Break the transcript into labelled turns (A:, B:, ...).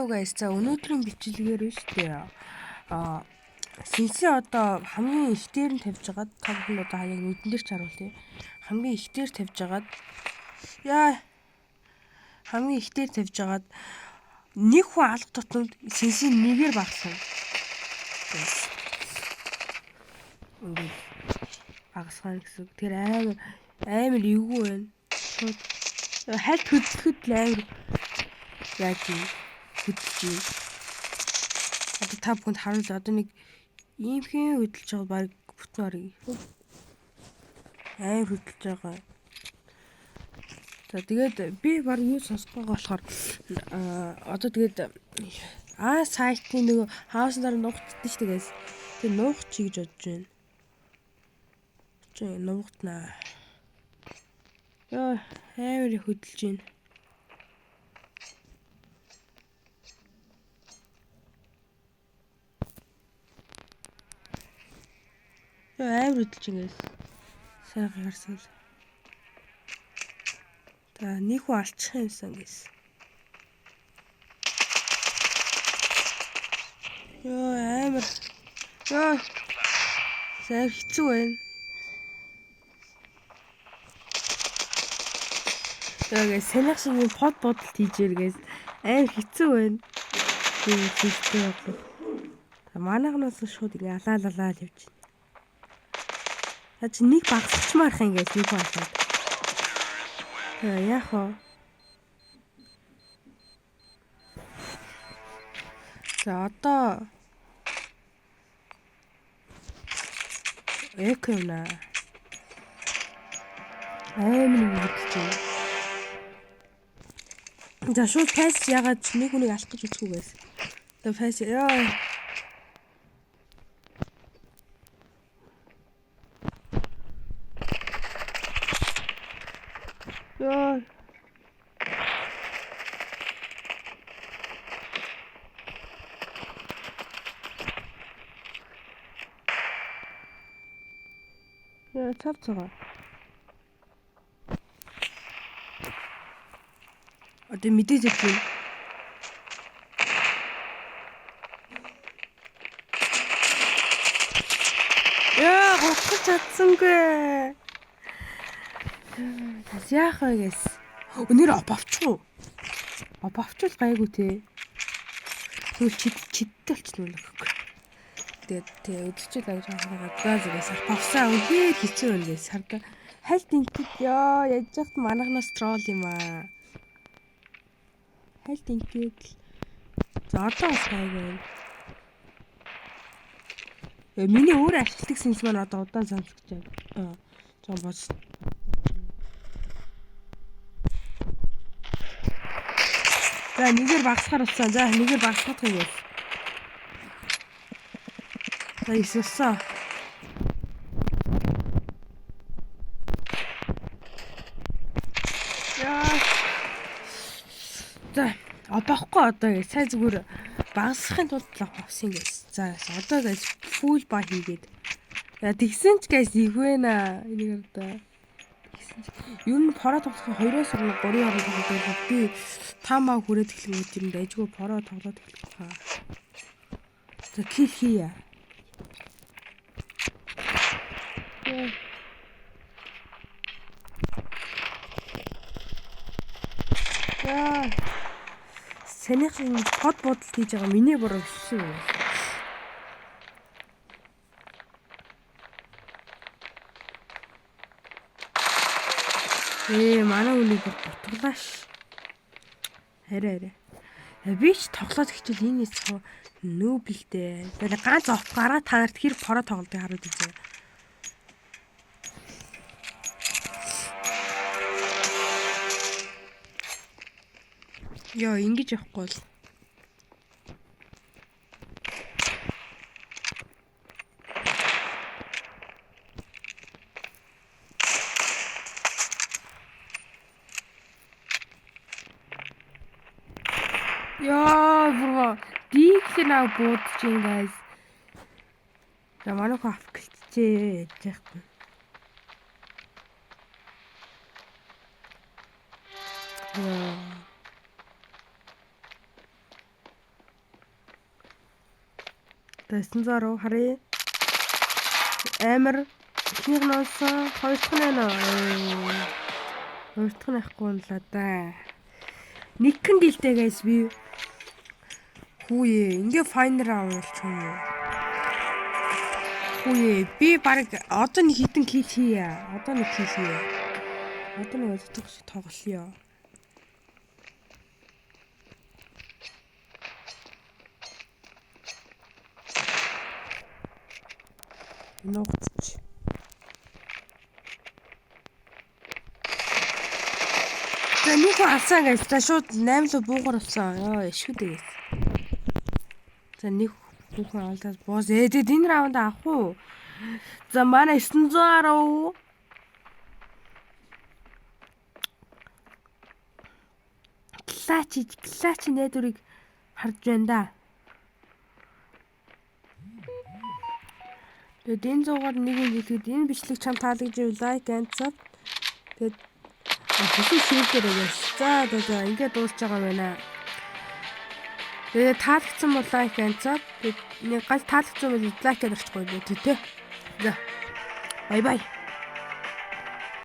A: guys. За өнөөдрийн бичлэгээр нь шүү дээ. Синси одоо хамгийн их дээр нь тавьж агаад тав нь одоо хаяг нүдэн дээр ч харуулъя. Хамгийн их дээр тавьж агаад хамгийн их дээр тавьж агаад нэг хүн алга тутамд синси нэгээр багсан. Ингээд багасгах гэсэн. Тэр амар эвгүй байна. Хальт хөдлөхөд л амар яаж хөдлөж юм. Одоо та бүхэнд харуул одоо нэг иймхэн хөдлөж байгаа баг бүтэн арыг. Амар хөдлөж байгаа. За тэгээд би баг юу сонсох байгаа болохоор одоо тэгээд сайтын нөгөө хаус дараа нуугдсан шүү дээ. Тэгээд нуугч гэж бодож байна. Чи нуугтнаа. Амар хөдлөж байна. Амар хөдлөж ингээс сайхан харсан л. За нэг хүн алчих юмсан гэс. Амар. Сайн хэцүү байна. Тэгээд санах шиг юм под бодолт хийж иргээс амар хэцүү байна. Тийм хэцүү бодлоо. Манайхнаас шууд ингээ алаалалаа л явж байна. Чи нэг багсчмаарх ингээс нэг болоод. Яах вэ? За одоо экэмна. Амар үгтэй. За шууд пас ягаад нэг хүнийг алах гэж үзэхгүйгээс. За пас цавцгаа. Одоо мэдээж өгье. Гоцгож чадсангүй. Тас яах вэ гэс. Өнөр опавчгүй. Опавчул гайгүй те. Тэгвэл чидтэй болчихно л гэхгүй. Тэгээд өдөрчил аяж байгаа зүгээс авсаа үнээр хэцүү байна гэж сарда хальт инкид яаж яхад манагнаас трол юм аа. Хальт инкид за одоо бас гайгүй. Миний өөр ашигладаг синс маань одоо удаан сонсож байна. Жон бос. За нэгээр багсахаар болсон. За нэгээр багсах юм яа. За исэлсэн. За обохгүй одоо сая зүгээр багасхын тулд л авсан гэсэн. За одоо гэж фул ба хийгээд. Тэгсэн ч guys игвэна. Энийг одоо тэгсэн ч ер нь поро тоглох 2-оос 3 хооронд тоглох би 5 маа хүрээд эхлэх юм дайжгүй поро тоглоод эхлэх хаа. За кил хийя. Санийх нь под бодолт хийж байгаа миний буруу шүү. Манай үнийг ботглааш. Хараа. Би ч тоглоод хичээл энэ яцгаа нүүблтэй. Тэгээд ганц оф гараа танарт хэр поро тоглолтыг харуул үзье. Ингэж явахгүй л. Бро, дийхнаа буудаж ин guys. За манайх авчихжээ яахгүй. За 910 харъя. Амар ихнийх нь онсон, хоёр дахь нь нөө. Хоёр дахь нь ахгүй юм л да. Нэгэн гэлтэй guys би. Хүүе, ингээ файнер авуулчих юм уу? Хүүе, би баг одоо нэг хитэн кил хийе. Одоо нэг кил хийе. Одоо нэг өдөртөх шиг тоглоё. Ногч. За нэг алсан guys. За шууд 8 л буугаар болсон. Йоо, шүдээ. За нэг хүүхэн алдаад боос тэгээд энэ раунд авах уу? За манай 910 клач найдварыг харж байна да. Тэгээд энэ зугаар нэг юм хэлгээд энэ бичлэг чам таалагдж лайк and sub. Тэгээд хэсэг шийдэрэй guys. За ингээд дуусч байгаа байна. Тэгээд таалагдсан бол лайк and sub. Тэгээд нэг гал таалагдсан бол лайк гэж орчихгүй дээ тэ. За. Бай бай.